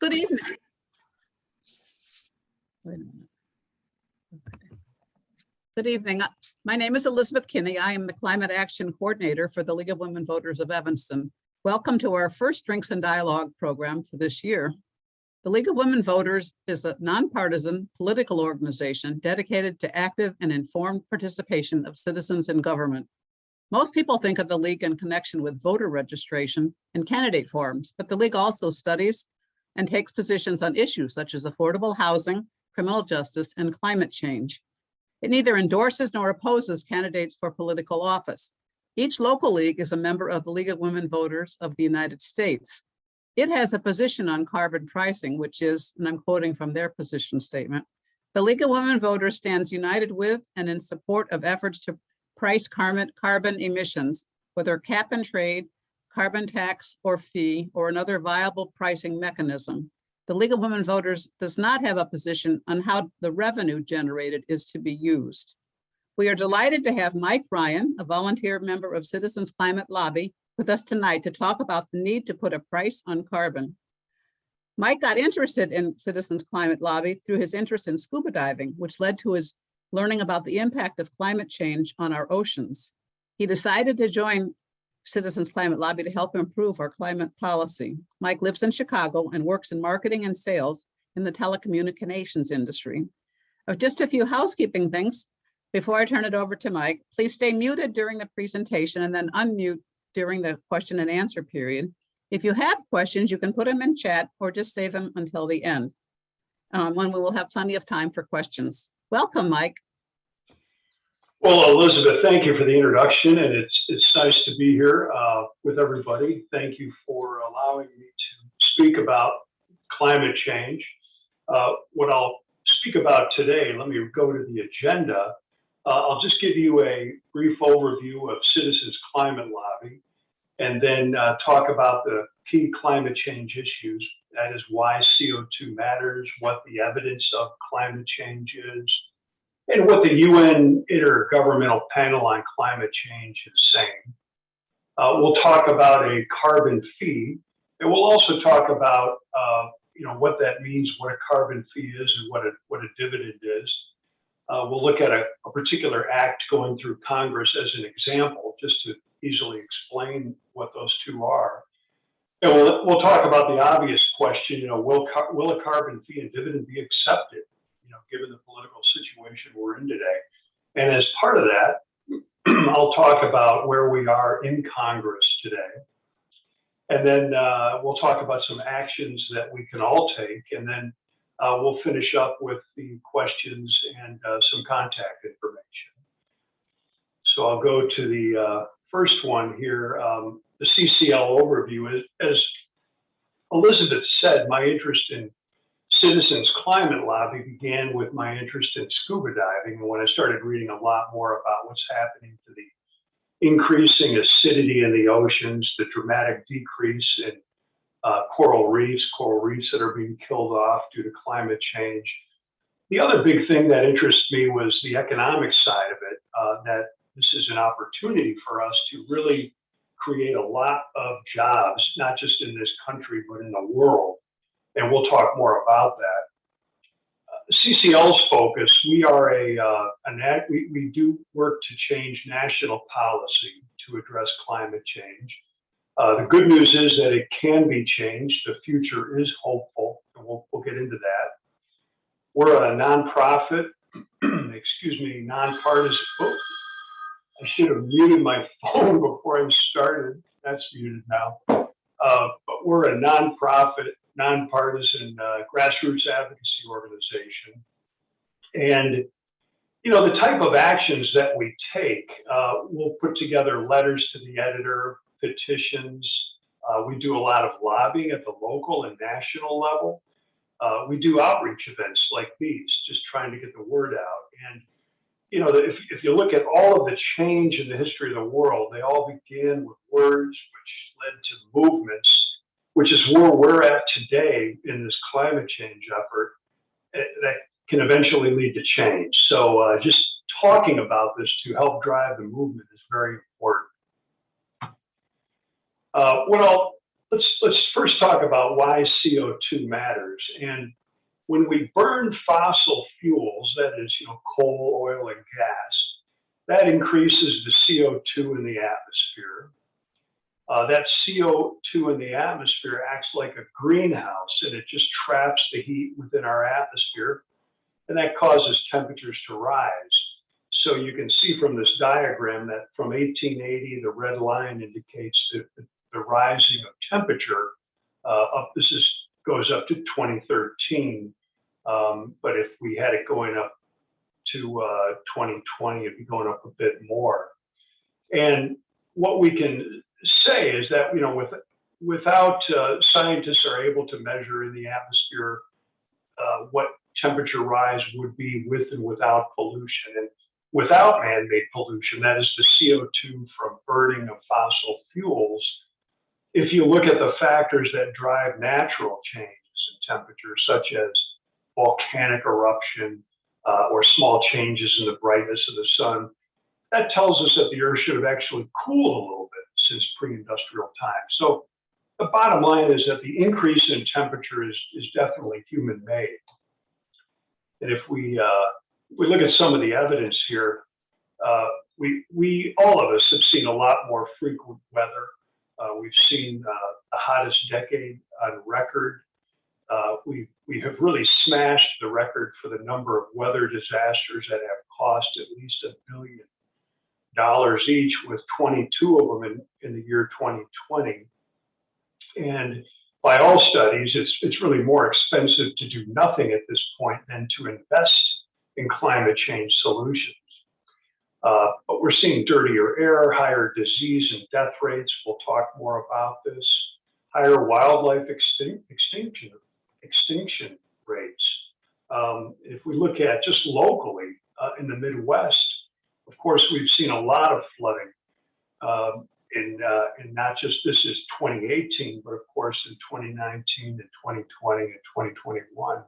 Good evening. Wait a minute. Okay. Good evening. My name is Elizabeth Kinney. I am the Climate Action Coordinator for the League of Women Voters of Evanston. Welcome to our first Drinks and Dialogue program for this year. The League of Women Voters is a nonpartisan political organization dedicated to active and informed participation of citizens in government. Most people think of the League in connection with voter registration and candidate forums, but the League also studies and takes positions on issues such as affordable housing, criminal justice, and climate change. It neither endorses nor opposes candidates for political office. Each local league is a member of the League of Women Voters of the United States. It has a position on carbon pricing, which is, and I'm quoting from their position statement, the League of Women Voters stands united with and in support of efforts to price carbon emissions, whether cap and trade, carbon tax or fee, or another viable pricing mechanism. The League of Women Voters does not have a position on how the revenue generated is to be used. We are delighted to have Mike Ryan, a volunteer member of Citizens Climate Lobby, with us tonight to talk about the need to put a price on carbon. Mike got interested in Citizens Climate Lobby through his interest in scuba diving, which led to his learning about the impact of climate change on our oceans. He decided to join Citizens Climate Lobby to help improve our climate policy. Mike lives in Chicago and works in marketing and sales in the telecommunications industry. Just a few housekeeping things before I turn it over to Mike. Please stay muted during the presentation and then unmute during the question and answer period. If you have questions, you can put them in chat or just save them until the end, when we will have plenty of time for questions. Welcome, Mike. Well, Elizabeth, thank you for the introduction, and it's nice to be here with everybody. Thank you for allowing me to speak about climate change. What I'll speak about today, let me go to the agenda. I'll just give you a brief overview of Citizens Climate Lobby, and then talk about the key climate change issues. That is why CO2 matters, what the evidence of climate change is, and what the UN Intergovernmental Panel on Climate Change is saying. We'll talk about a carbon fee, and we'll also talk about what that means, what a carbon fee is, and what a dividend is. We'll look at a particular act going through Congress as an example, just to easily explain what those two are. And we'll talk about the obvious question, will a carbon fee and dividend be accepted, given the political situation we're in today. And as part of that, I'll talk about where we are in Congress today. And then we'll talk about some actions that we can all take. And then we'll finish up with the questions and some contact information. So I'll go to the first one here. The CCL overview. As Elizabeth said, my interest in Citizens Climate Lobby began with my interest in scuba diving, and when I started reading a lot more about what's happening to the increasing acidity in the oceans, the dramatic decrease in coral reefs that are being killed off due to climate change. The other big thing that interests me was the economic side of it, that this is an opportunity for us to really create a lot of jobs, not just in this country, but in the world. And we'll talk more about that. CCL's focus, we are we do work to change national policy to address climate change. The good news is that it can be changed. The future is hopeful, and we'll get into that. We're a nonprofit, nonpartisan. Oh, I should have muted my phone before I started. That's muted now. But we're a nonprofit, nonpartisan grassroots advocacy organization. And, the type of actions that we take, we'll put together letters to the editor, petitions. We do a lot of lobbying at the local and national level. We do outreach events like these, just trying to get the word out. And, if you look at all of the change in the history of the world, they all began with words, which led to movements, which is where we're at today in this climate change effort that can eventually lead to change. So just talking about this to help drive the movement is very important. What I'll let's first talk about why CO2 matters. And when we burn fossil fuels, that is, coal, oil, and gas, that increases the CO2 in the atmosphere. That CO2 in the atmosphere acts like a greenhouse, and it just traps the heat within our atmosphere, and that causes temperatures to rise. So you can see from this diagram that from 1880, the red line indicates the rising of temperature. Goes up to 2013, but if we had it going up to 2020, it'd be going up a bit more. And what we can say is that without scientists are able to measure in the atmosphere what temperature rise would be with and without pollution. And without man-made pollution, that is the CO2 from burning of fossil fuels, if you look at the factors that drive natural changes in temperature, such as volcanic eruption or small changes in the brightness of the sun, that tells us that the Earth should have actually cooled a little bit since pre-industrial times. So the bottom line is that the increase in temperature is definitely human-made. And if we look at some of the evidence here, we all of us have seen a lot more frequent weather. We've seen the hottest decade on record. We have really smashed the record for the number of weather disasters that have cost at least $1 billion each, with 22 of them in the year 2020. And by all studies, it's really more expensive to do nothing at this point than to invest in climate change solutions. But we're seeing dirtier air, higher disease and death rates. We'll talk more about this. Higher wildlife extinction rates. If we look at just locally in the Midwest, of course, we've seen a lot of flooding in not just, this is 2018, but of course in 2019 and 2020 and 2021.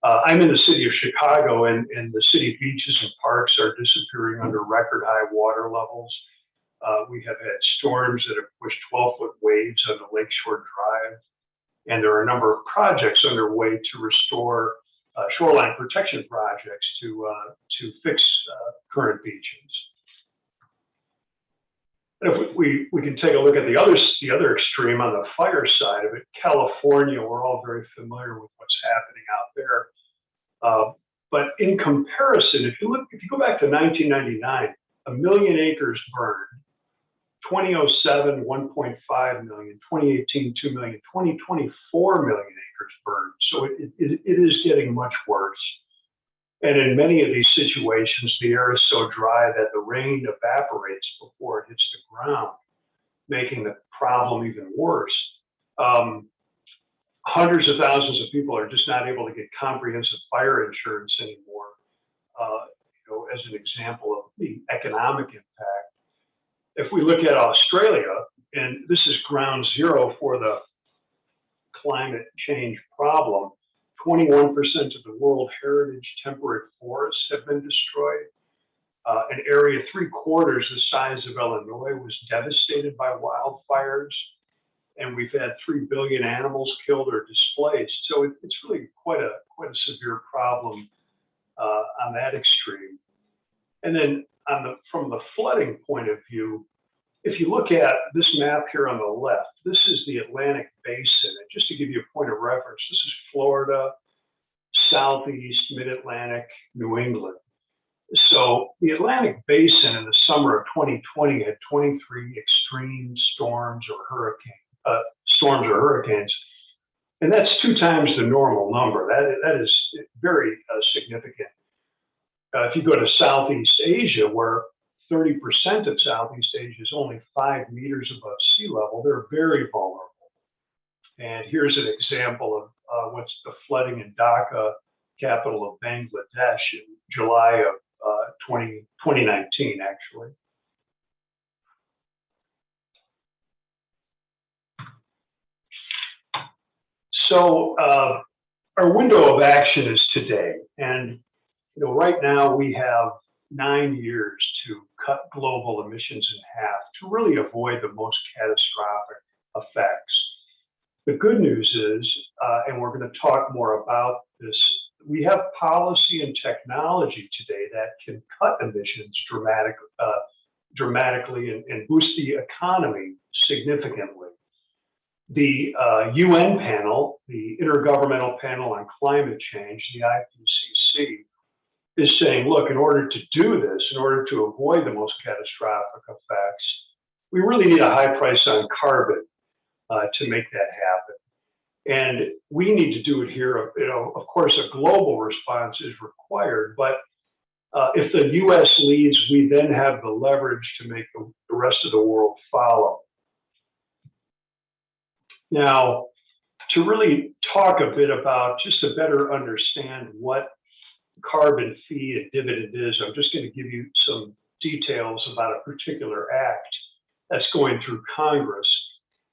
I'm in the city of Chicago, and the city beaches and parks are disappearing under record high water levels. We have had storms that have pushed 12-foot waves on the Lakeshore Drive, and there are a number of projects underway to restore shoreline protection projects to fix current beaches. And if we can take a look at the other extreme on the fire side of it, California, we're all very familiar with what's happening out there. But in comparison, if you go back to 1999, 1 million acres burned. 2007, 1.5 million. 2018, 2 million. 2020, 4 million acres burned. So it is getting much worse. And in many of these situations, the air is so dry that the rain evaporates before it hits the ground, making the problem even worse. Hundreds of thousands of people are just not able to get comprehensive fire insurance anymore, as an example of the economic impact. If we look at Australia, and this is ground zero for the climate change problem, 21% of the World Heritage temperate forests have been destroyed. An area 3/4 the size of Illinois was devastated by wildfires, and we've had 3 billion animals killed or displaced. So it's really quite a severe problem on that extreme. And then from the flooding point of view, if you look at this map here on the left, this is the Atlantic Basin. And just to give you a point of reference, this is Florida, Southeast, Mid-Atlantic, New England. So the Atlantic Basin in the summer of 2020 had 23 extreme storms or hurricanes. And that's 2 times the normal number. That is very significant. If you go to Southeast Asia, where 30% of Southeast Asia is only 5 meters above sea level, they're very vulnerable. And here's an example of what's the flooding in Dhaka, capital of Bangladesh, in July of 2019, actually. So our window of action is today. And right now we have 9 years to cut global emissions in half to really avoid the most catastrophic effects. The good news is, and we're going to talk more about this, we have policy and technology today that can cut emissions dramatically and boost the economy significantly. The UN panel, the Intergovernmental Panel on Climate Change, the IPCC, is saying, look, in order to do this, in order to avoid the most catastrophic effects, we really need a high price on carbon to make that happen. And we need to do it here. You know, of course, a global response is required, but if the U.S. leads, we then have the leverage to make the rest of the world follow. Now, to really talk a bit about, just to better understand what carbon fee and dividend is, I'm just going to give you some details about a particular act that's going through Congress.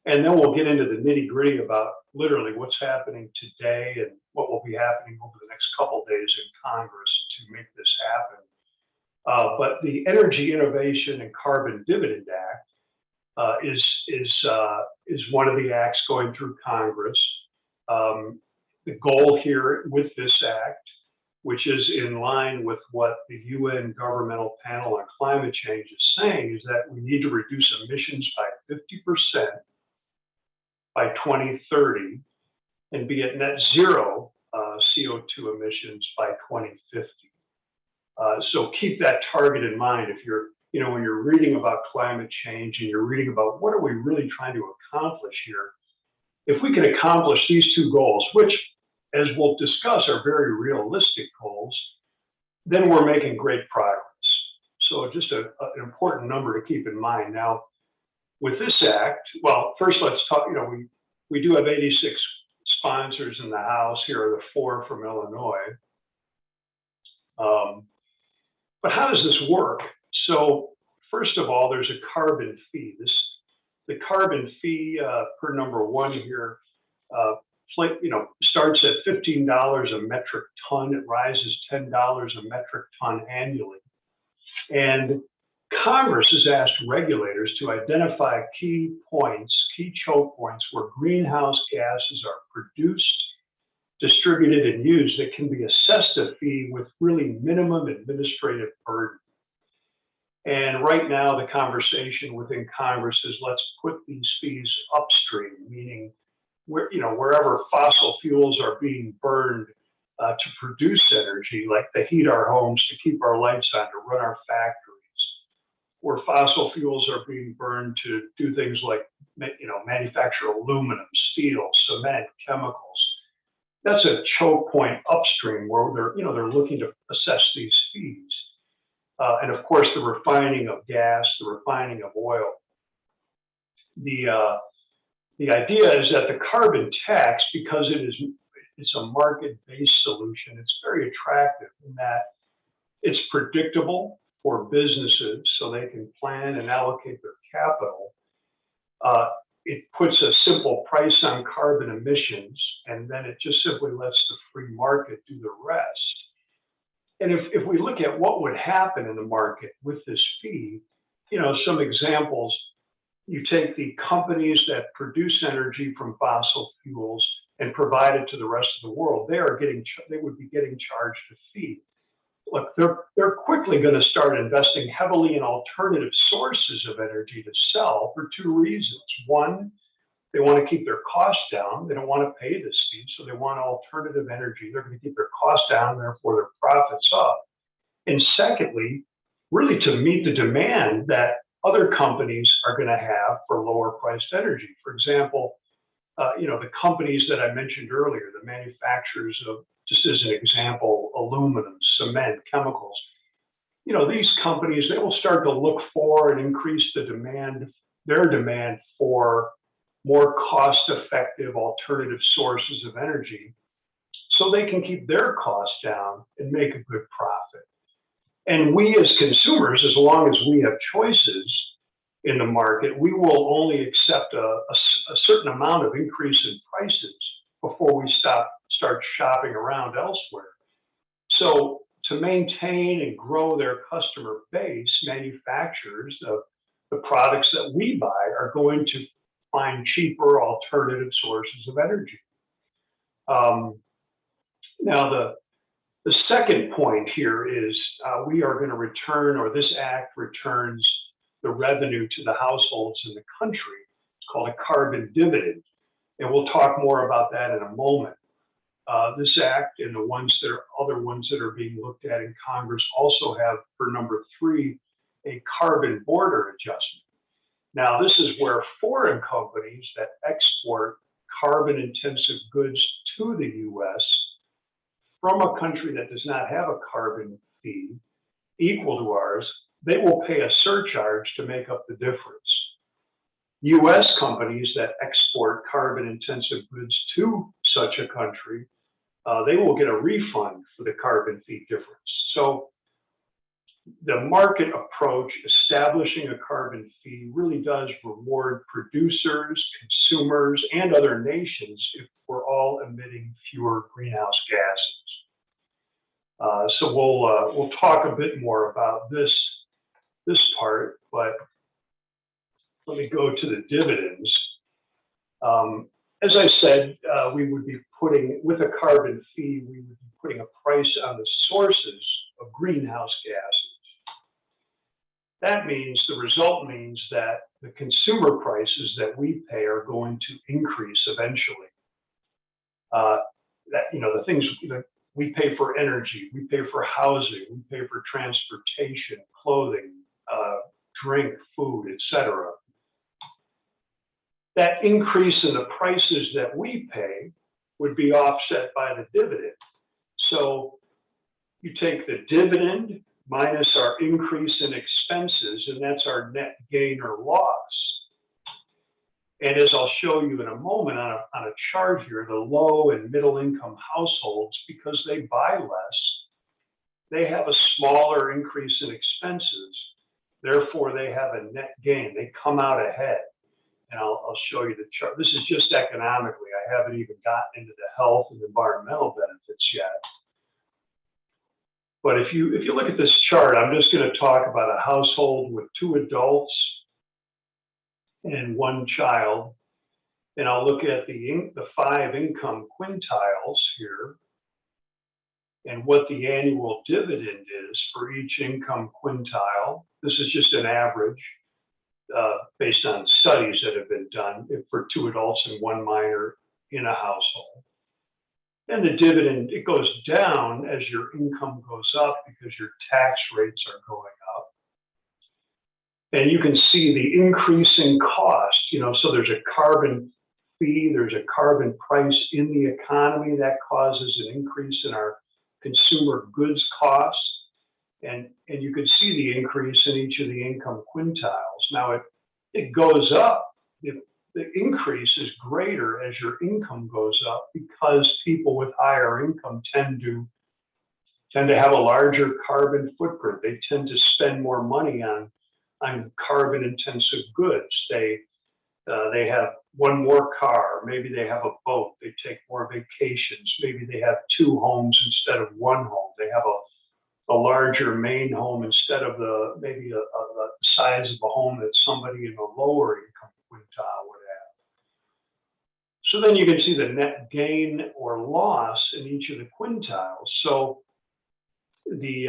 And then we'll get into the nitty gritty about literally what's happening today and what will be happening over the next couple of days in Congress to make this happen. But the Energy Innovation and Carbon Dividend Act is one of the acts going through Congress. The goal here with this act, which is in line with what the UN Governmental Panel on Climate Change is saying, is that we need to reduce emissions by 50% by 2030 and be at net zero CO2 emissions by 2050. So keep that target in mind if you're, you know, when you're reading about climate change and you're reading about what are we really trying to accomplish here. If we can accomplish these two goals, which, as we'll discuss, are very realistic goals, then we're making great progress. So just an important number to keep in mind. Now, with this act, well, first let's talk, you know, we do have 86 sponsors in the House. Here are the 4 from Illinois. But how does this work? So first of all, there's a carbon fee. The carbon fee per number 1 here, starts at $15 a metric ton. It rises $10 a metric ton annually. And Congress has asked regulators to identify key choke points where greenhouse gases are produced, distributed, and used that can be assessed a fee with really minimum administrative burden. And right now, the conversation within Congress is let's put these fees upstream, meaning wherever fossil fuels are being burned to produce energy, like to heat our homes, to keep our lights on, to run our factories, where fossil fuels are being burned to do things like manufacture aluminum, steel, cement, chemicals. That's a choke point upstream where they're looking to assess these fees. And of course, the refining of gas, the refining of oil. The idea is that the carbon tax, because it's a market-based solution, it's very attractive in that it's predictable for businesses so they can plan and allocate their capital. It puts a simple price on carbon emissions, and then it just simply lets the free market do the rest. And if we look at what would happen in the market with this fee, some examples, you take the companies that produce energy from fossil fuels and provide it to the rest of the world, they would be getting charged a fee. Look, they're quickly going to start investing heavily in alternative sources of energy to sell for 2 reasons. One, they want to keep their costs down. They don't want to pay this fee, so they want alternative energy. They're going to keep their costs down, therefore their profits up. And secondly, really to meet the demand that other companies are going to have for lower priced energy. For example, the companies that I mentioned earlier, the manufacturers of, just as an example, aluminum, cement, chemicals, these companies, they will start to look for and increase their demand for more cost-effective alternative sources of energy so they can keep their costs down and make a good profit. And we as consumers, as long as we have choices in the market, we will only accept a certain amount of increase in prices before we start shopping around elsewhere. So to maintain and grow their customer base, manufacturers of the products that we buy are going to find cheaper alternative sources of energy. Now, the second point here is we are going to return, or this act returns the revenue to the households in the country. It's called a carbon dividend. And we'll talk more about that in a moment. This act and the other ones that are being looked at in Congress also have, for number 3, a carbon border adjustment. Now, this is where foreign companies that export carbon intensive goods to the US from a country that does not have a carbon fee equal to ours, they will pay a surcharge to make up the difference. US companies that export carbon intensive goods to such a country, they will get a refund for the carbon fee difference. So the market approach, establishing a carbon fee, really does reward producers, consumers, and other nations if we're all emitting fewer greenhouse gases. So we'll talk a bit more about this part, but let me go to the dividends. As I said, we would be putting, with a carbon fee, we would be putting a price on the sources of greenhouse gases. That means, the result means that the consumer prices that we pay are going to increase eventually. The things that we pay for energy, we pay for housing, we pay for transportation, clothing, drink, food, etc. That increase in the prices that we pay would be offset by the dividend. So you take the dividend minus our increase in expenses, and that's our net gain or loss. And as I'll show you in a moment on a chart here, the low and middle income households, because they buy less, they have a smaller increase in expenses. Therefore, they have a net gain. They come out ahead. And I'll show you the chart. This is just economically. I haven't even gotten into the health and environmental benefits yet. But if you look at this chart, I'm just going to talk about a household with 2 adults and 1 child. And I'll look at the 5 income quintiles here and what the annual dividend is for each income quintile. This is just an average based on studies that have been done for 2 adults and 1 minor in a household. And the dividend, it goes down as your income goes up because your tax rates are going up. And you can see the increasing cost, so there's a carbon fee, there's a carbon price in the economy that causes an increase in our consumer goods costs. And you can see the increase in each of the income quintiles. Now it goes up. The increase is greater as your income goes up because people with higher income tend to have a larger carbon footprint. They tend to spend more money on carbon intensive goods. They have 1 more car, maybe they have a boat, they take more vacations, maybe they have 2 homes instead of 1 home. They have a larger main home instead of maybe the size of a home that somebody in a lower income quintile would have. So then you can see the net gain or loss in each of the quintiles. So the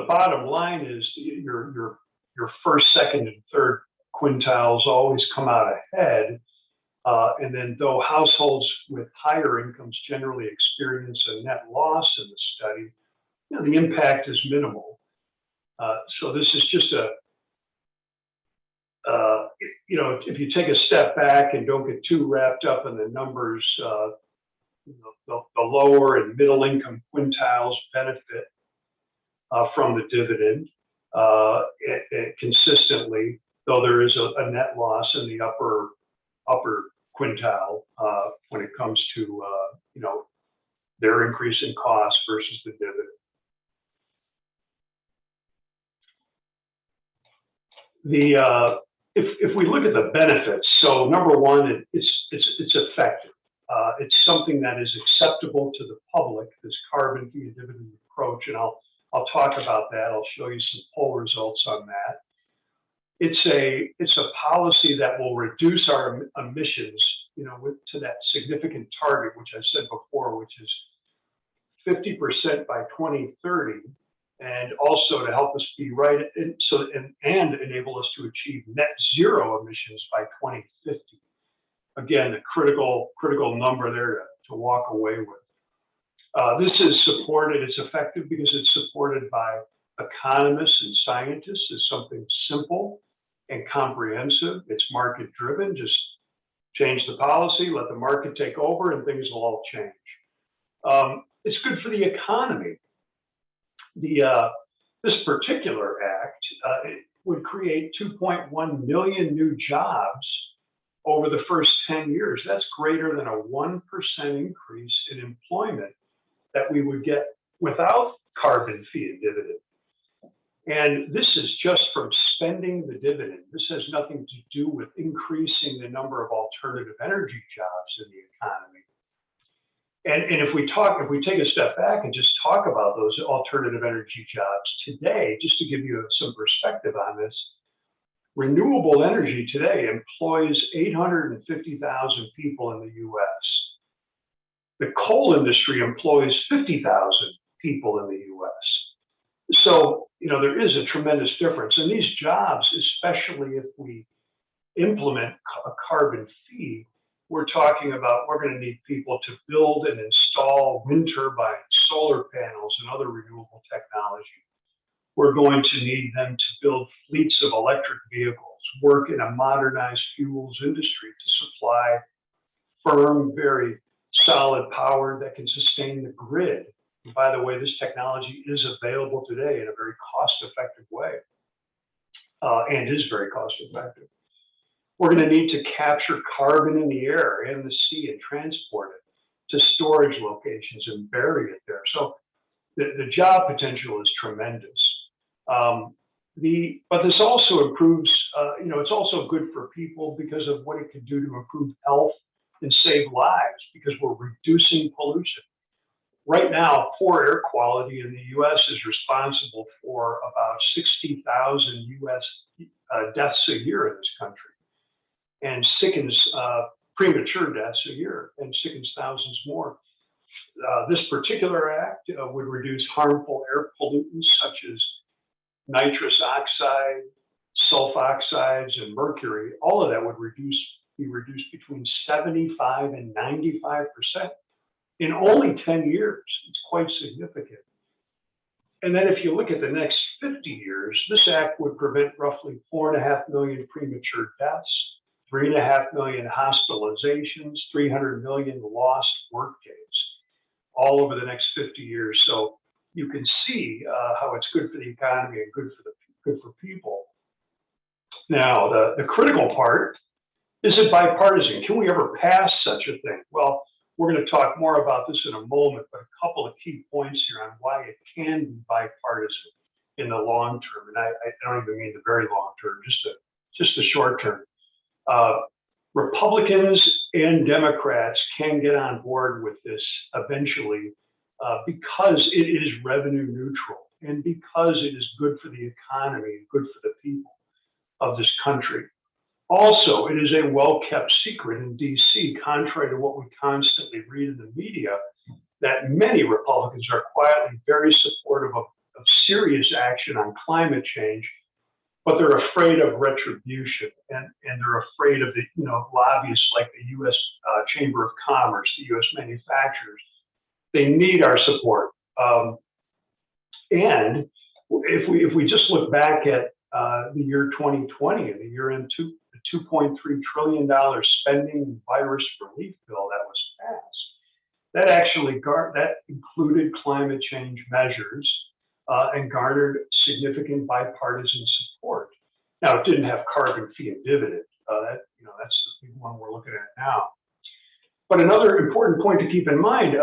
bottom line is your first, second, and third quintiles always come out ahead. And then though households with higher incomes generally experience a net loss in the study, the impact is minimal. So this is just if you take a step back and don't get too wrapped up in the numbers, the lower and middle income quintiles benefit from the dividend consistently, though there is a net loss in the upper quintile when it comes to their increase in cost versus the dividend. If we look at the benefits, so number 1, it's effective. It's something that is acceptable to the public, this carbon fee dividend approach, and I'll talk about that. I'll show you some poll results on that. it's a policy that will reduce our emissions, to that significant target, which I said before, which is 50% by 2030, and also to help us be right and enable us to achieve net zero emissions by 2050. Again, a critical number there to walk away with. This is supported, it's effective because it's supported by economists and scientists. It's something simple and comprehensive. It's market driven. Just change the policy, let the market take over, and things will all change. It's good for the economy. This particular act it would create 2.1 million new jobs over the first 10 years. That's greater than a 1% increase in employment that we would get without carbon fee and dividend. And this is just from spending the dividend. This has nothing to do with increasing the number of alternative energy jobs in the economy. And if we take a step back and just talk about those alternative energy jobs today, just to give you some perspective on this, renewable energy today employs 850,000 people in the US. The coal industry employs 50,000 people in the US. So, there is a tremendous difference. And these jobs, especially if we implement a carbon fee, we're talking about we're going to need people to build and install wind turbines, solar panels, and other renewable technology. We're going to need them to build fleets of electric vehicles, work in a modernized fuels industry to supply firm, very solid power that can sustain the grid. And by the way, this technology is available today in a very cost-effective way, and is very cost-effective. We're going to need to capture carbon in the air and the sea and transport it to storage locations and bury it there. So the job potential is tremendous. But this also improves, it's also good for people because of what it can do to improve health and save lives, because we're reducing pollution. Right now, poor air quality in the US is responsible for about 60,000 US deaths a year in this country, and sickens premature deaths a year, and sickens thousands more. This particular act would reduce harmful air pollutants such as nitrous oxide, sulfoxides, and mercury. All of that would be reduced between 75 and 95% in only 10 years. It's quite significant. And then if you look at the next 50 years, this act would prevent roughly 4.5 million premature deaths, 3.5 million hospitalizations, 300 million lost workdays, all over the next 50 years. So you can see how it's good for the economy and good for people. Now, the critical part, is it bipartisan? Can we ever pass such a thing? Well, we're going to talk more about this in a moment, but a couple of key points here on why it can be bipartisan in the long term. And I don't even mean the very long term, just the short term. Republicans and Democrats can get on board with this eventually because it is revenue neutral and because it is good for the economy and good for the people of this country. Also, it is a well-kept secret in DC, contrary to what we constantly read in the media, that many Republicans are quietly very supportive of serious action on climate change, but they're afraid of retribution, and they're afraid of the lobbyists like the U.S. Chamber of Commerce, the U.S. manufacturers. They need our support. And if we just look back at the year 2020 and the year-end $2.3 trillion spending virus relief bill that was passed, that actually that included climate change measures and garnered significant bipartisan support. Now, it didn't have carbon fee and dividend. That's the big one we're looking at now. But another important point to keep in mind,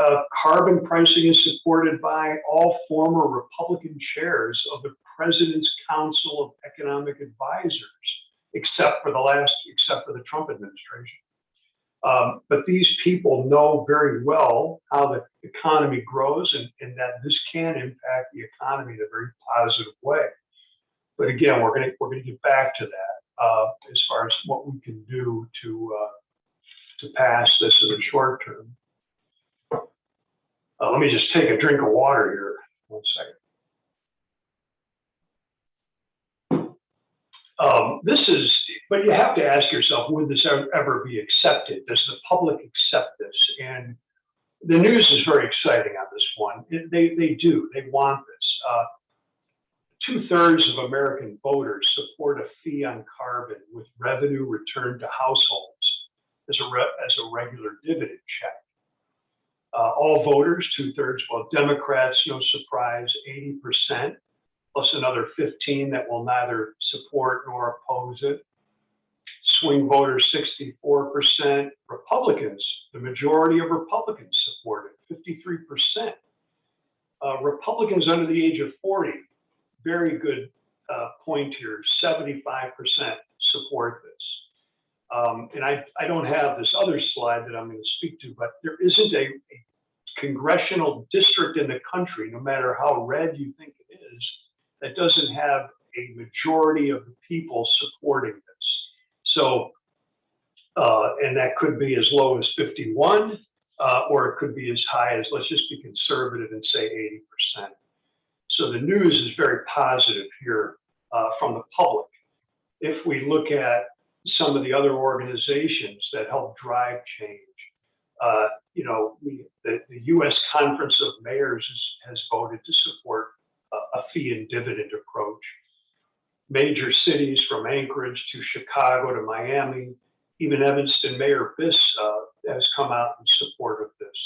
carbon pricing is supported by all former Republican chairs of the President's Council of Economic Advisors, except for the Trump administration. But these people know very well how the economy grows and that this can impact the economy in a very positive way. But again, we're gonna get back to that as far as what we can do to pass this in the short term. Let me just take a drink of water here. 1 second. But you have to ask yourself, would this ever be accepted? Does the public accept this? And the news is very exciting on this one. They do. They want this. 2/3 of American voters support a fee on carbon with revenue returned to households as a regular dividend check. All voters, 2/3, well, Democrats, no surprise, 80%, plus another 15 that will neither support nor oppose it. Swing voters, 64%. Republicans, the majority of Republicans support it, 53%. Republicans under the age of 40, very good point here, 75% support this. And I don't have this other slide that I'm going to speak to, but there isn't a congressional district in the country, no matter how red you think it is, that doesn't have a majority of the people supporting this. So, and that could be as low as 51, or it could be as high as, let's just be conservative and say 80%. So the news is very positive here from the public. If we look at some of the other organizations that help drive change, you know, the U.S. Conference of Mayors has voted to support a fee and dividend approach. Major cities from Anchorage to Chicago to Miami, even Evanston Mayor Biss has come out in support of this.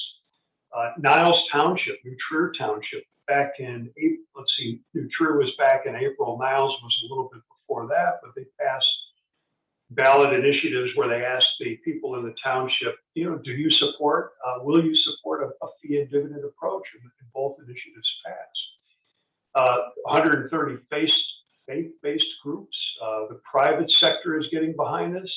Niles Township, New Trier Township, back in April, let's see, New Trier was back in April, Niles was a little bit before that, but they passed ballot initiatives where they asked the people in the township, you know, do you support, will you support a fee and dividend approach? And both initiatives passed. 130 faith-based groups. The private sector is getting behind this.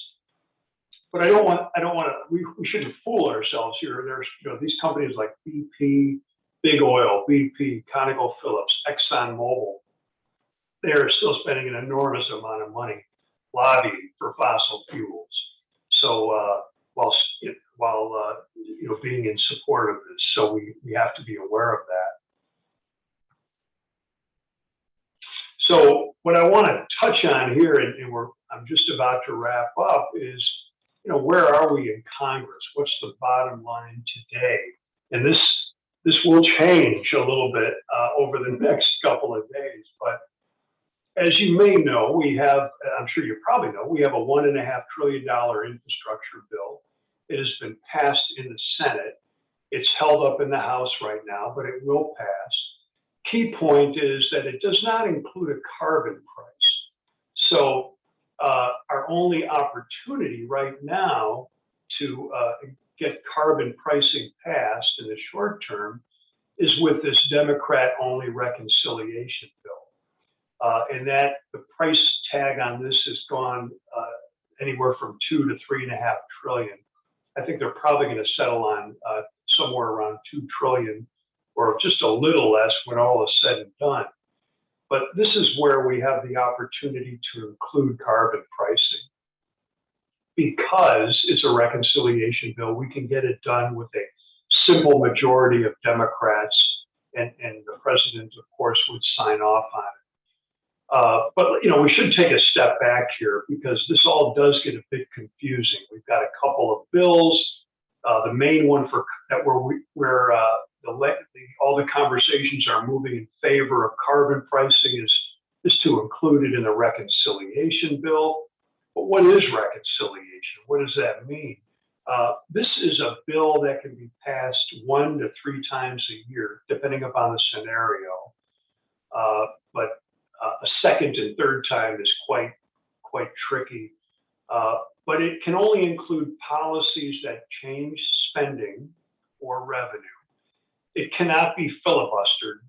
But I don't want to, we shouldn't fool ourselves here. There's, you know, these companies like BP, Big Oil, BP, ConocoPhillips, ExxonMobil, they're still spending an enormous amount of money lobbying for fossil fuels. So while you know, being in support of this, so we have to be aware of that. So what I want to touch on here, and I'm just about to wrap up, is, you know, where are we in Congress? What's the bottom line today? And this will change a little bit over the next couple of days. But as you may know, we have, I'm sure you probably know, we have a $1.5 trillion infrastructure bill. It has been passed in the Senate. It's held up in the House right now, but it will pass. Key point is that it does not include a carbon price. So our only opportunity right now to get carbon pricing passed in the short term is with this Democrat-only reconciliation bill. And that the price tag on this has gone anywhere from 2 to 3.5 trillion. I think they're probably going to settle on somewhere around 2 trillion, or just a little less when all is said and done. But this is where we have the opportunity to include carbon pricing. Because it's a reconciliation bill, we can get it done with a simple majority of Democrats, and the president, of course, would sign off on it. But, you know, we should take a step back here, because this all does get a bit confusing. We've got a couple of bills. The main one where all the conversations are moving in favor of carbon pricing is to include it in the reconciliation bill. But what is reconciliation? What does that mean? This is a bill that can be passed 1 to 3 times a year, depending upon the scenario. But a second and third time is quite tricky. But it can only include policies that change spending or revenue. It cannot be filibustered,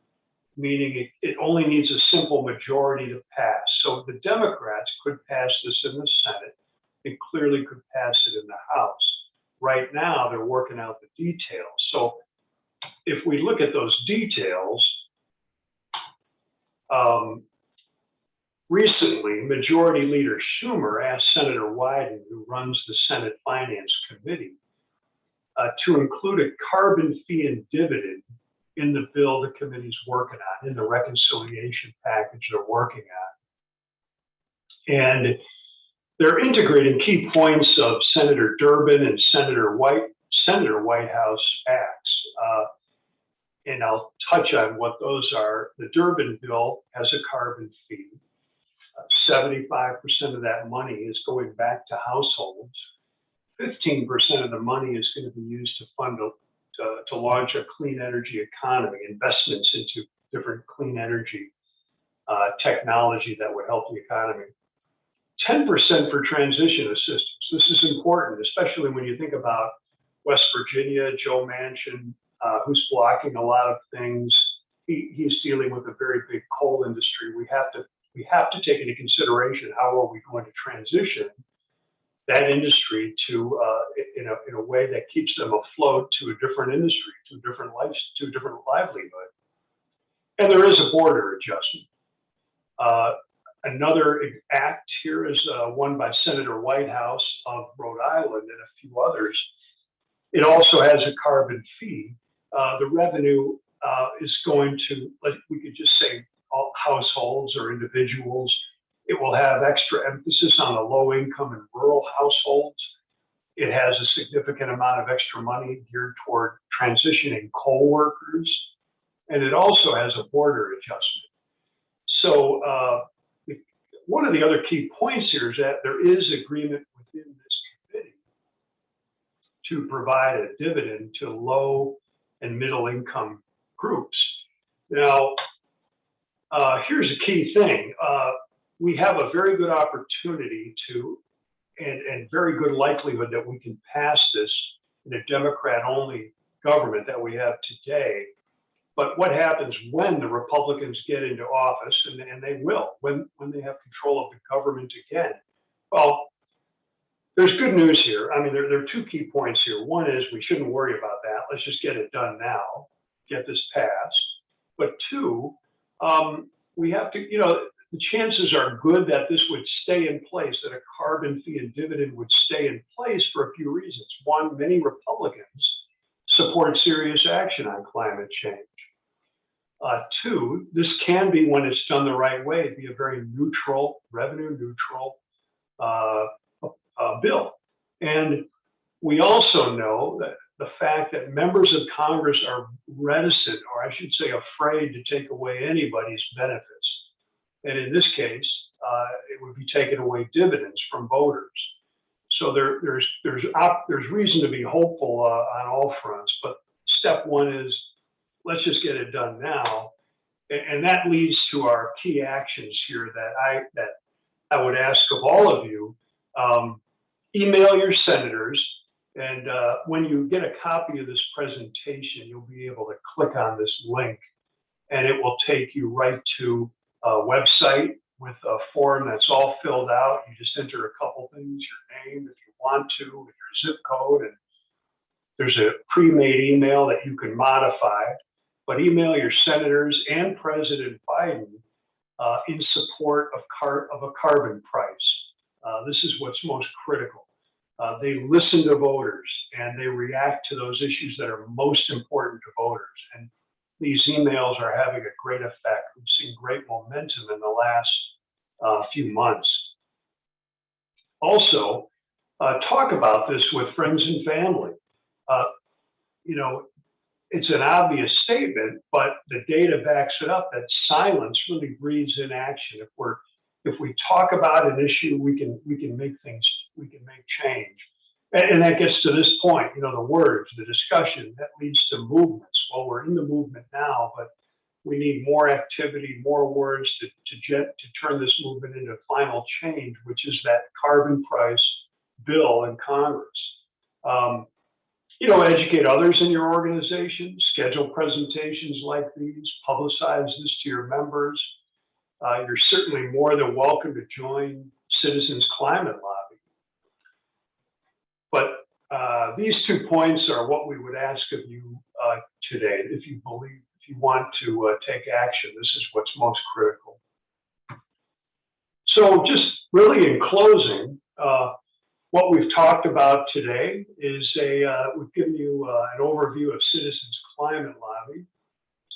meaning it only needs a simple majority to pass. So the Democrats could pass this in the Senate. It clearly could pass it in the House. Right now, they're working out the details. So if we look at those details, recently, Majority Leader Schumer asked Senator Wyden, who runs the Senate Finance Committee, to include a carbon fee and dividend in the bill the committee's working on, in the reconciliation package they're working on. And they're integrating key points of Senator Durbin and Senator Whitehouse acts. And I'll touch on what those are. The Durbin bill has a carbon fee. 75% of that money is going back to households. 15% of the money is going to be used to fund to launch a clean energy economy, investments into different clean energy technology that would help the economy. 10% for transition assistance. This is important, especially when you think about West Virginia, Joe Manchin, who's blocking a lot of things. He's dealing with a very big coal industry. We have to take into consideration how are we going to transition that industry to in a way that keeps them afloat to a different industry, to a different livelihood. And there is a border adjustment. Another act here is one by Senator Whitehouse of Rhode Island and a few others. It also has a carbon fee. The revenue is going to, we could just say all households or individuals. It will have extra emphasis on the low income and rural households. It has a significant amount of extra money geared toward transitioning coal workers. And it also has a border adjustment. So one of the other key points here is that there is agreement within this committee to provide a dividend to low and middle income groups. Now, here's a key thing. We have a very good opportunity to, and very good likelihood that we can pass this in a Democrat-only government that we have today. But what happens when the Republicans get into office, and they will, when they have control of the government again? Well, there's good news here. I mean, there are two key points here. One is we shouldn't worry about that. Let's just get it done now, get this passed. But two, we have to, the chances are good that this would stay in place, that a carbon fee and dividend would stay in place for a few reasons. One, many Republicans support serious action on climate change. Two, this can be, when it's done the right way, be a very neutral, revenue neutral bill. And we also know that the fact that members of Congress are reticent, or I should say afraid, to take away anybody's benefits. And in this case, it would be taking away dividends from voters. So there's reason to be hopeful on all fronts. But step one is, let's just get it done now. And that leads to our key actions here that I would ask of all of you. Email your senators, and when you get a copy of this presentation, you'll be able to click on this link, and it will take you right to a website with a form that's all filled out. You just enter a couple things, your name if you want to, and your zip code, and there's a pre-made email that you can modify. But email your senators and President Biden in support of a carbon price. This is what's most critical. They listen to voters and they react to those issues that are most important to voters. And these emails are having a great effect. We've seen great momentum in the last few months. Also, talk about this with friends and family. It's an obvious statement, but the data backs it up that silence really breeds inaction. If we talk about an issue, we can make change. And that gets to this point, the words, the discussion, that leads to movements. Well, we're in the movement now, but we need more activity, more words to turn this movement into final change, which is that carbon price bill in Congress. Educate others in your organization, schedule presentations like these, publicize this to your members. You're certainly more than welcome to join Citizens Climate Lobby. But these 2 points are what we would ask of you today. If you want to take action, this is what's most critical. So just really in closing, what we've talked about today is we've given you an overview of Citizens Climate Lobby.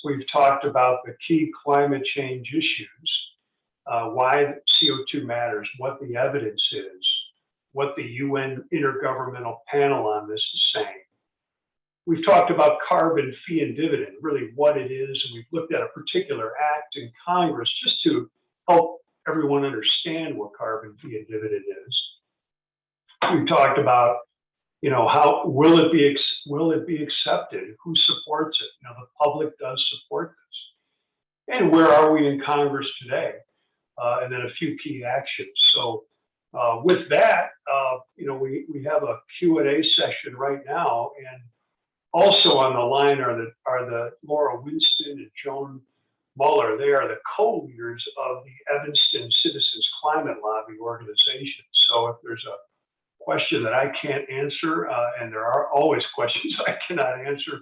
We've talked about the key climate change issues, why CO2 matters, what the evidence is, what the UN Intergovernmental Panel on this is saying. We've talked about carbon fee and dividend, really what it is, and we've looked at a particular act in Congress just to help everyone understand what carbon fee and dividend is. We've talked about, how will it be accepted? Who supports it? The public does support this. And where are we in Congress today? And then a few key actions. So with that, we have a Q&A session right now, and also on the line are the Laura Winston and Joan Muller. They are the co-leaders of the Evanston Citizens Climate Lobby organization. So if there's a question that I can't answer, and there are always questions I cannot answer,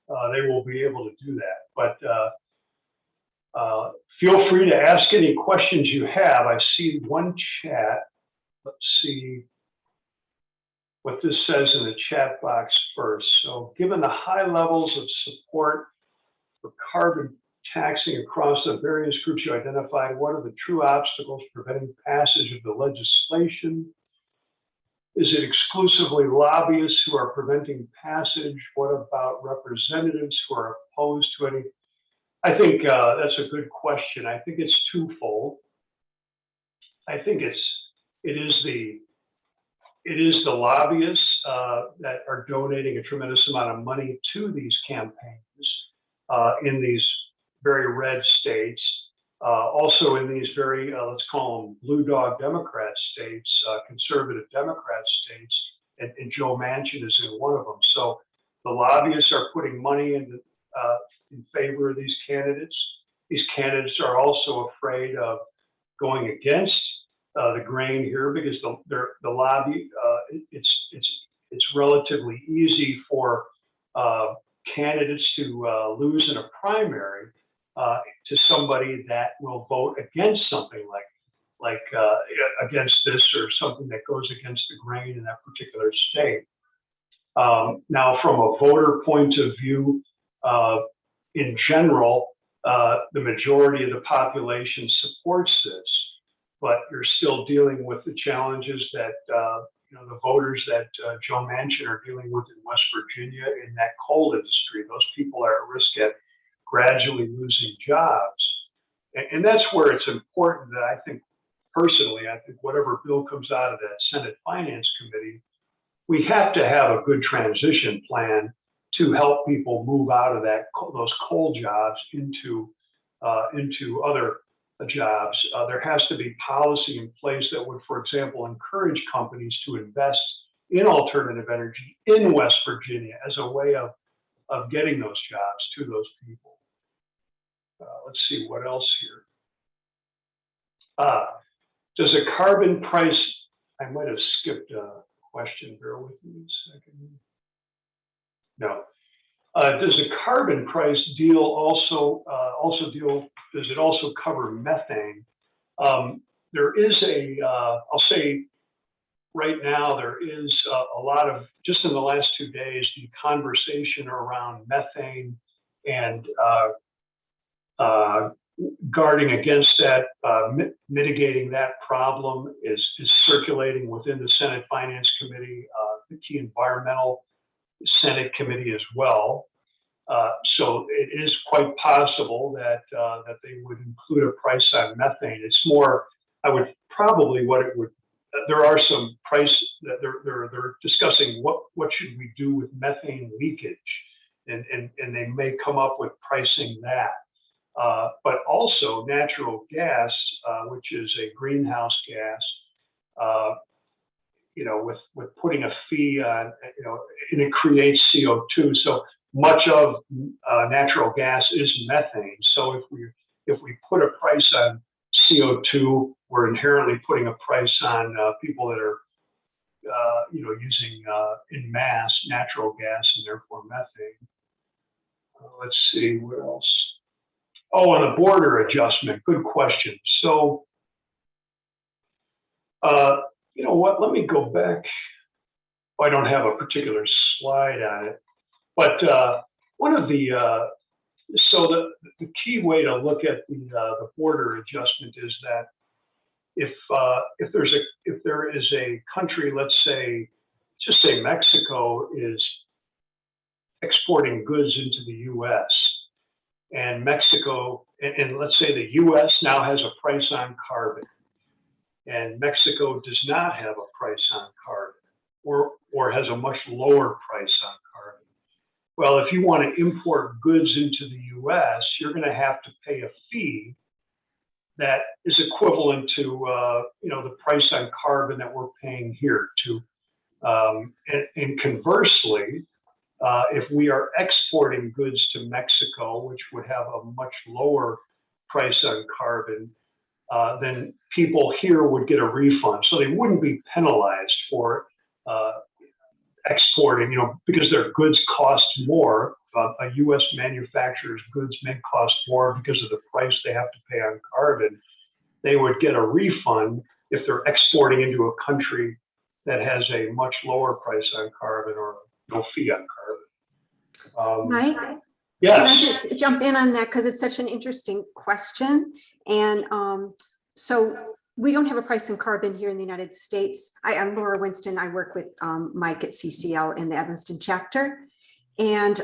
they will be able to do that. But feel free to ask any questions you have. I see one chat. Let's see what this says in the chat box first. So given the high levels of support for carbon taxing across the various groups you identified, what are the true obstacles preventing passage of the legislation? Is it exclusively lobbyists who are preventing passage? What about representatives who are opposed to any? I think that's a good question. I think it's twofold. I think it is the lobbyists that are donating a tremendous amount of money to these campaigns in these very red states. Also in these very, let's call them blue dog Democrat states, conservative Democrat states, and Joe Manchin is in one of them. So the lobbyists are putting money in favor of these candidates. These candidates are also afraid of going against the grain here because the lobby, it's relatively easy for candidates to lose in a primary to somebody that will vote against something like against this or something that goes against the grain in that particular state. Now, from a voter point of view, in general, the majority of the population supports this, but you're still dealing with the challenges that the voters that Joe Manchin are dealing with in West Virginia in that coal industry. Those people are at risk at gradually losing jobs. And that's where it's important that I think whatever bill comes out of that Senate Finance Committee, we have to have a good transition plan to help people move out of those coal jobs into other jobs. There has to be policy in place that would, for example, encourage companies to invest in alternative energy in West Virginia as a way of getting those jobs to those people. Let's see what else here. Does a carbon price, I might have skipped a question, bear with me a second. No. Does the carbon price deal does it also cover methane? There is I'll say right now, there is a lot of, just in the last 2 days, the conversation around methane and guarding against that, mitigating that problem is circulating within the Senate Finance Committee, the key environmental Senate committee as well. So it is quite possible that they would include a price on methane. It's more, there are some price that they're discussing what should we do with methane leakage, and they may come up with pricing that. But also natural gas, which is a greenhouse gas, with putting a fee on, and it creates CO2. So much of natural gas is methane. So if we put a price on CO2, we're inherently putting a price on people that are, using in mass natural gas and therefore methane. Let's see what else. Oh, on the border adjustment, good question. So You know what? Let me go back. I don't have a particular slide on it, but one of the so the key way to look at the border adjustment is that if there is a country, let's say, just say Mexico is exporting goods into the U.S. and Mexico, and let's say the U.S. now has a price on carbon, and Mexico does not have a price on carbon, or has a much lower price on carbon. Well, if you want to import goods into the U.S., you're going to have to pay a fee that is equivalent to the price on carbon that we're paying here. And conversely, if we are exporting goods to Mexico, which would have a much lower price on carbon, then people here would get a refund. So they wouldn't be penalized for exporting, because their goods cost more. A U.S. manufacturer's goods may cost more because of the price they have to pay on carbon. They would get a refund if they're exporting into a country that has a much lower price on carbon or no fee on carbon. Mike, yes. Can I just jump in on that because it's such an interesting question? And so we don't have a price on carbon here in the United States. I'm Laura Winston. I work with Mike at CCL in the Evanston chapter. And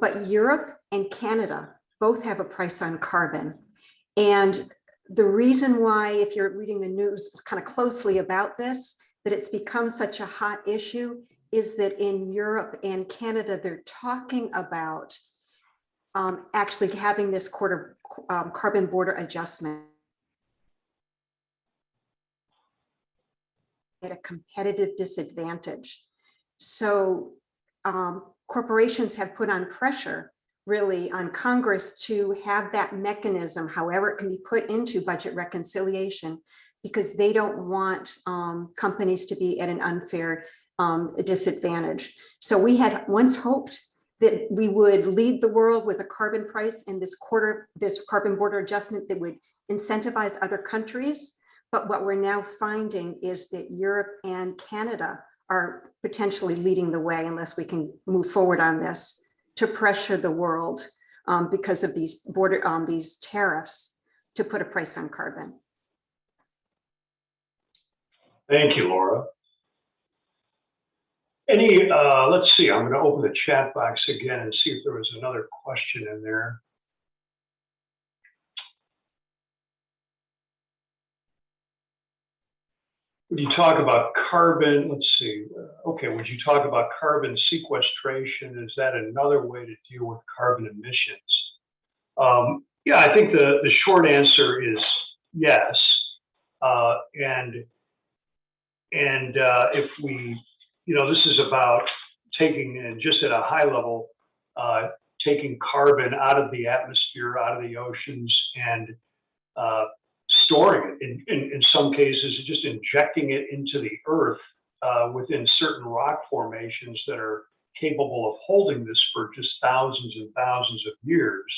but Europe and Canada both have a price on carbon. And the reason why, if you're reading the news kind of closely about this, that it's become such a hot issue is that in Europe and Canada, they're talking about actually having this carbon border adjustment at a competitive disadvantage. So corporations have put on pressure really on Congress to have that mechanism, however it can be put into budget reconciliation, because they don't want companies to be at an unfair disadvantage. So we had once hoped that we would lead the world with a carbon price in this carbon border adjustment that would incentivize other countries. But what we're now finding is that Europe and Canada are potentially leading the way, unless we can move forward on this, to pressure the world because of these these tariffs to put a price on carbon. Thank you, Laura. Let's see, I'm going to open the chat box again and see if there was another question in there. Would you talk about carbon? Let's see. Okay, would you talk about carbon sequestration? Is that another way to deal with carbon emissions? Yeah, I think the short answer is yes. If we, this is about taking, and just at a high level, taking carbon out of the atmosphere, out of the oceans, and storing it. In some cases, just injecting it into the earth within certain rock formations that are capable of holding this for just thousands and thousands of years.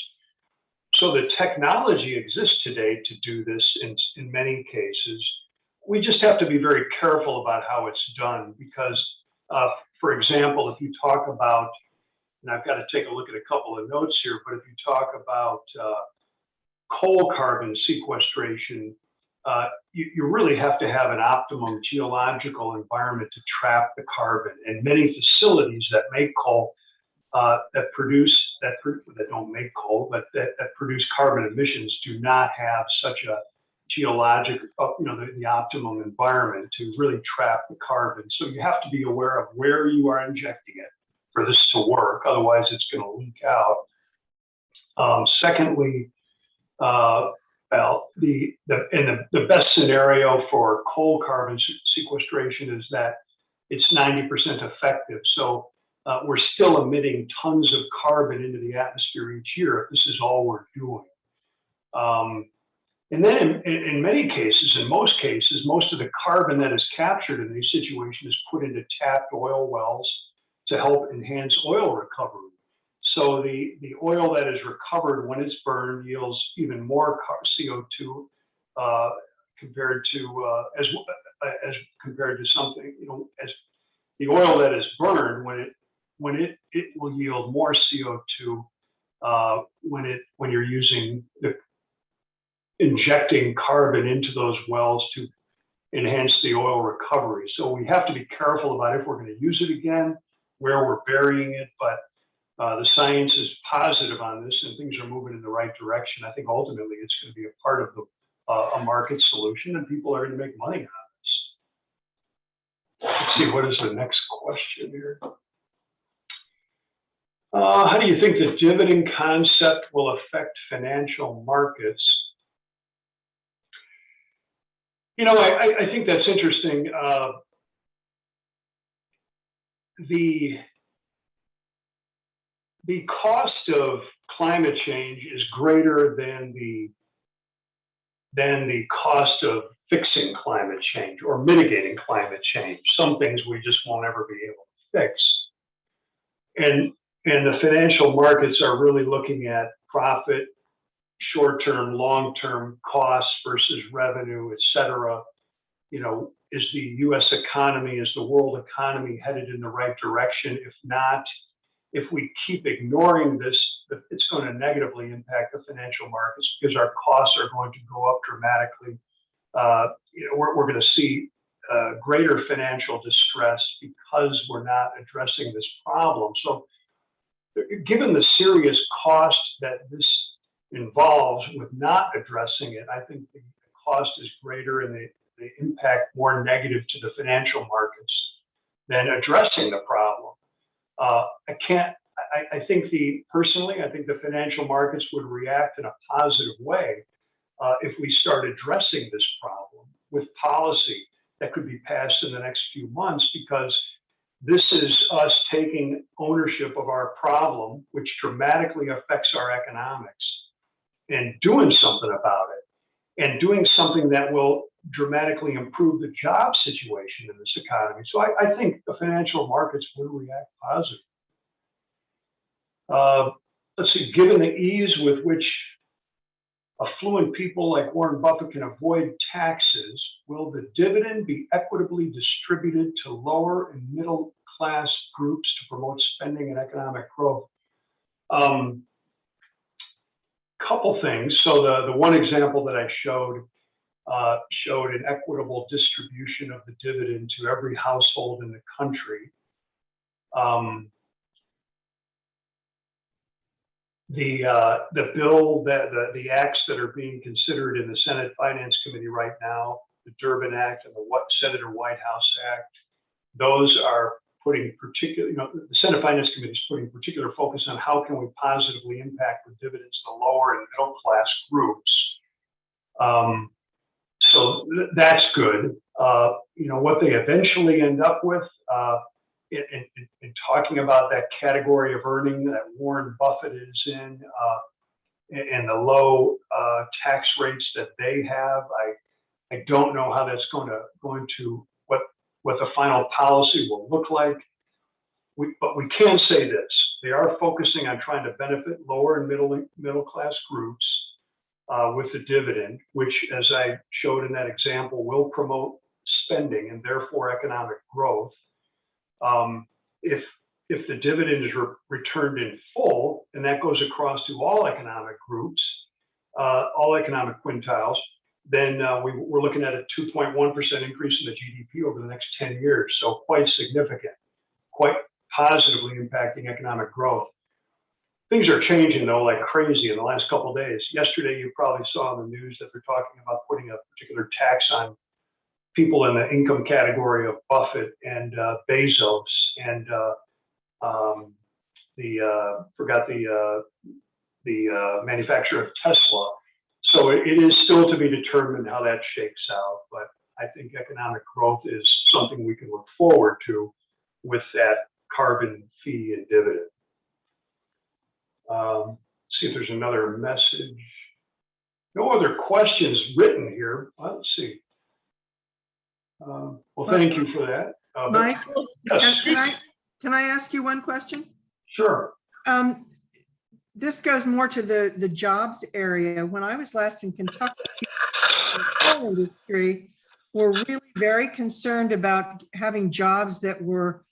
So the technology exists today to do this in many cases. We just have to be very careful about how it's done because, for example, if you talk about, and I've got to take a look at a couple of notes here, but if you talk about coal carbon sequestration, you really have to have an optimum geological environment to trap the carbon. And many facilities that make coal, that don't make coal, but that produce carbon emissions do not have such a geologic, the optimum environment to really trap the carbon. So you have to be aware of where you are injecting it for this to work. Otherwise, it's going to leak out. Secondly, the best scenario for coal carbon sequestration is that it's 90% effective. So we're still emitting tons of carbon into the atmosphere each year if this is all we're doing. And then in many cases, in most cases, most of the carbon that is captured in these situations is put into tapped oil wells to help enhance oil recovery. So the oil that is recovered when it's burned yields even more CO2 compared to as compared to something, as the oil that is burned when it will yield more CO2 when you're injecting carbon into those wells to enhance the oil recovery. So we have to be careful about if we're going to use it again, where we're burying it, but the science is positive on this and things are moving in the right direction. I think ultimately it's going to be a part of a market solution and people are going to make money on this. Let's see, what is the next question here? How do you think the dividend concept will affect financial markets? I think that's interesting. The cost of climate change is greater than the cost of fixing climate change or mitigating climate change. Some things we just won't ever be able to fix. And the financial markets are really looking at profit, short-term, long-term costs versus revenue, et cetera. Is the US economy, is the world economy headed in the right direction? If not, if we keep ignoring this, it's going to negatively impact the financial markets because our costs are going to go up dramatically. We're going to see greater financial distress because we're not addressing this problem. So given the serious cost that this involves with not addressing it, I think the cost is greater and the impact more negative to the financial markets than addressing the problem. I think personally, I think the financial markets would react in a positive way if we start addressing this problem with policy that could be passed in the next few months, because this is us taking ownership of our problem, which dramatically affects our economics, and doing something about it, and doing something that will dramatically improve the job situation in this economy. So I think the financial markets will react positively. Let's see, given the ease with which affluent people like Warren Buffett can avoid taxes, will the dividend be equitably distributed to lower and middle class groups to promote spending and economic growth? Couple things. So the one example that I showed an equitable distribution of the dividend to every household in the country. The bill the acts that are being considered in the Senate Finance Committee right now, the Durbin Act and the Senator Whitehouse Act, those are putting particular, the Senate Finance Committee is putting particular focus on how can we positively impact the dividends to lower and middle class groups. So that's good. What they eventually end up with in talking about that category of earning that Warren Buffett is in and the low tax rates that they have, I don't know how that's going to what the final policy will look like. But we can say this: they are focusing on trying to benefit lower and middle class groups with the dividend, which, as I showed in that example, will promote spending and therefore economic growth. If the dividend is returned in full, and that goes across to all economic groups, all economic quintiles, then we're looking at a 2.1% increase in the GDP over the next 10 years. So quite significant, quite positively impacting economic growth. Things are changing though like crazy in the last couple of days. Yesterday, you probably saw in the news that they're talking about putting a particular tax on people in the income category of Buffett and Bezos and the manufacturer of Tesla. So it is still to be determined how that shakes out, but I think economic growth is something we can look forward to with that carbon fee and dividend. See if there's another message. No other questions written here. Let's see. Well, thank you for that. Mike, yes. can I ask you one question? Sure. This goes more to the jobs area. When I was last in Kentucky, coal industry were really very concerned about having jobs that were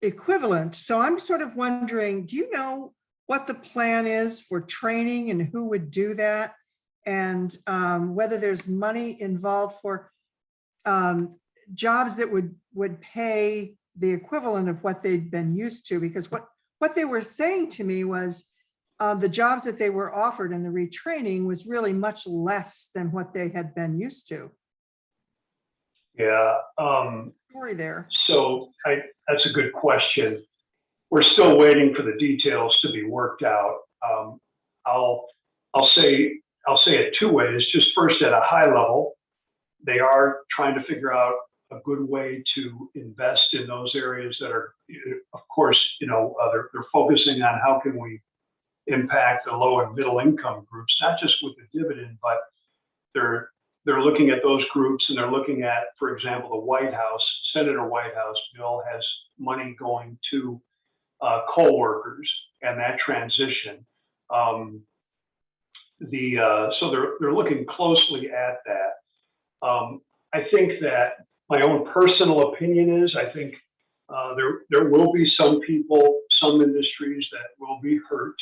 equivalent. So I'm sort of wondering, do you know what the plan is for training and who would do that? And whether there's money involved for jobs that would pay the equivalent of what they'd been used to? Because what they were saying to me was the jobs that they were offered in the retraining was really much less than what they had been used to. Yeah. Story there. So that's a good question. We're still waiting for the details to be worked out. I'll say it two ways. Just first, at a high level, they are trying to figure out a good way to invest in those areas that are, of course, they're focusing on how can we impact the low and middle income groups, not just with the dividend, but they're looking at those groups, and they're looking at, for example, the White House, Senator Whitehouse bill has money going to coal workers and that transition. So they're looking closely at that. I think that my own personal opinion is, I think there will be some people, some industries that will be hurt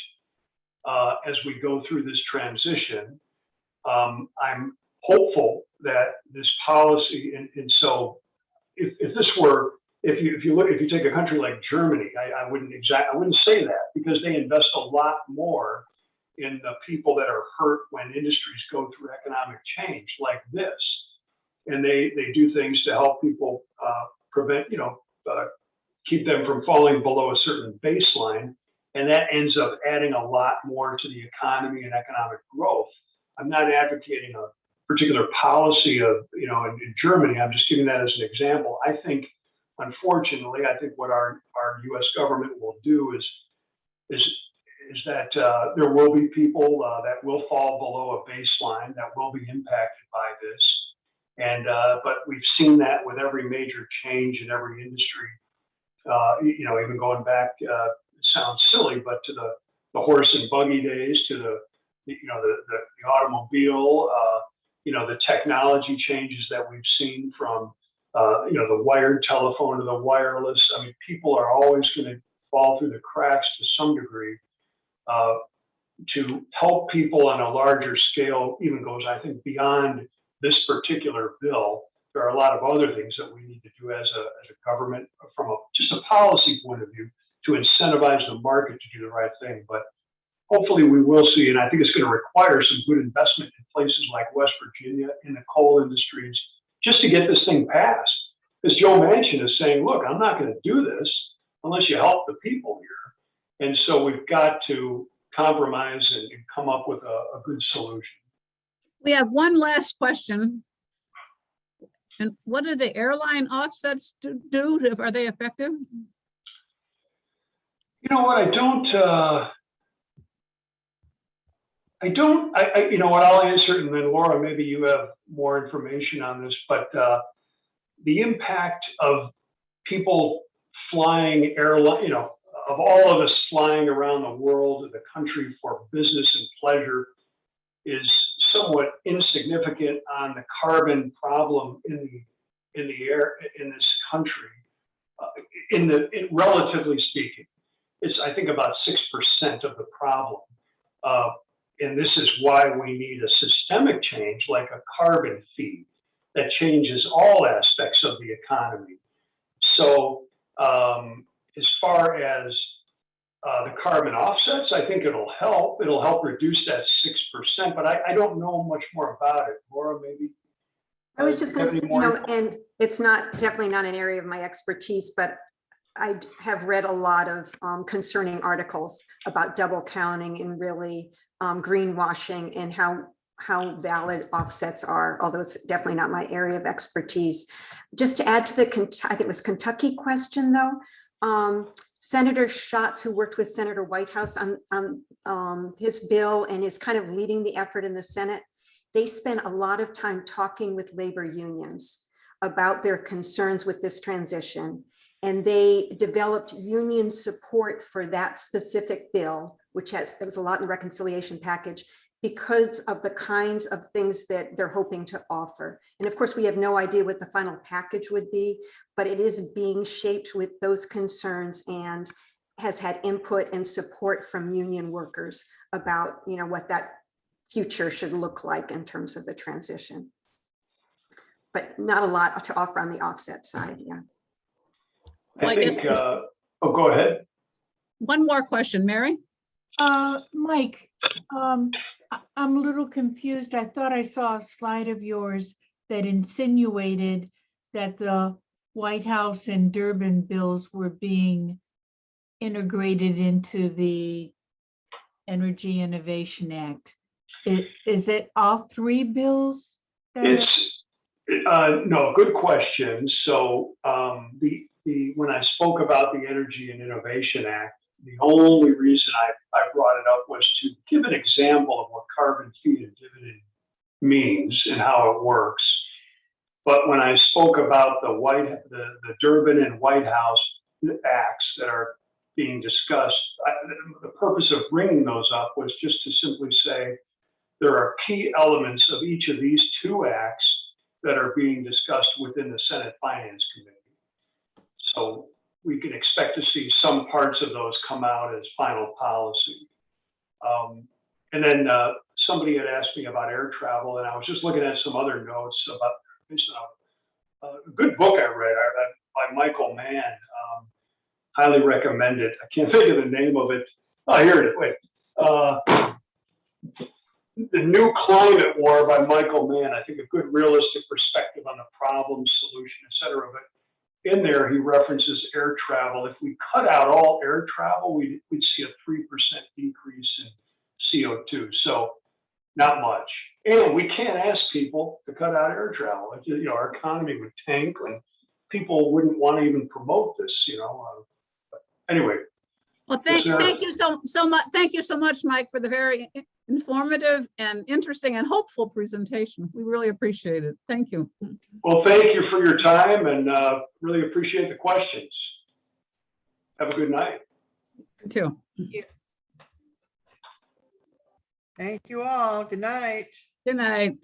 as we go through this transition. I'm hopeful that this policy, and so if this were, if you take a country like Germany, I wouldn't say that, because they invest a lot more in the people that are hurt when industries go through economic change like this, and they do things to help people prevent, keep them from falling below a certain baseline, and that ends up adding a lot more to the economy and economic growth. I'm not advocating a particular policy of, in Germany. I'm just giving that as an example. I think, unfortunately, what our U.S. government will do is that there will be people that will fall below a baseline that will be impacted by this. And but we've seen that with every major change in every industry. Even going back, it sounds silly, but to the horse and buggy days, to the automobile, the technology changes that we've seen from the wired telephone to the wireless. I mean, people are always going to fall through the cracks to some degree. To help people on a larger scale even goes, I think, beyond this particular bill. There are a lot of other things that we need to do as a government from just a policy point of view to incentivize the market to do the right thing. But hopefully we will see, and I think it's going to require some good investment in places like West Virginia in the coal industries just to get this thing passed. Because Joe Manchin is saying, look, I'm not going to do this unless you help the people here. And so we've got to compromise and come up with a good solution. We have one last question. And what do the airline offsets do? Are they effective? You know what? You know what? I'll answer it, and then Laura, maybe you have more information on this. But the impact of people flying airline, of all of us flying around the world, the country for business and pleasure, is somewhat insignificant on the carbon problem in the air in this country. Relatively speaking, it's, I think, about 6% of the problem. And this is why we need a systemic change, like a carbon fee that changes all aspects of the economy. So as far as the carbon offsets, I think it'll help. It'll help reduce that 6%, but I don't know much more about it. Laura, maybe? I was just going to say, and it's definitely not an area of my expertise, but I have read a lot of concerning articles about double counting and really greenwashing and how valid offsets are, although it's definitely not my area of expertise. Just to add to I think it was Kentucky question though, Senator Schatz, who worked with Senator Whitehouse on his bill and is kind of leading the effort in the Senate, they spent a lot of time talking with labor unions about their concerns with this transition. And they developed union support for that specific bill, which there was a lot in the reconciliation package, because of the kinds of things that they're hoping to offer. And of course, we have no idea what the final package would be, but it is being shaped with those concerns and has had input and support from union workers about, what that future should look like in terms of the transition. But not a lot to offer on the offset side, yeah. Well, I guess- Oh, go ahead. One more question, Mary? Mike, I'm a little confused. I thought I saw a slide of yours that insinuated that the White House and Durbin bills were being integrated into the Energy Innovation Act. Is it all three bills? No, good question. So when I spoke about the Energy and Innovation Act, the only reason I brought it up was to give an example of what carbon fee and dividend means and how it works. But when I spoke about the Durbin and White House acts that are being discussed, the purpose of bringing those up was just to simply say there are key elements of each of these two acts that are being discussed within the Senate Finance Committee. So we can expect to see some parts of those come out as final policy. And then somebody had asked me about air travel, and I was just looking at some other notes about a good book I read by Michael Mann. Highly recommend it. I can't think of the name of it. Oh, here it is. Wait. The New Climate War by Michael Mann. I think a good realistic perspective on the problem, solution, et cetera. But in there, he references air travel. If we cut out all air travel, we'd see a 3% decrease in CO2. So not much. And we can't ask people to cut out air travel. Our economy would tank and people wouldn't want to even promote this, Anyway. Well, thank you so much. Thank you so much, Mike, for the very informative and interesting and hopeful presentation. We really appreciate it. Thank you. Well, thank you for your time and really appreciate the questions. Have a good night. You too. Thank you all. Good night. Good night.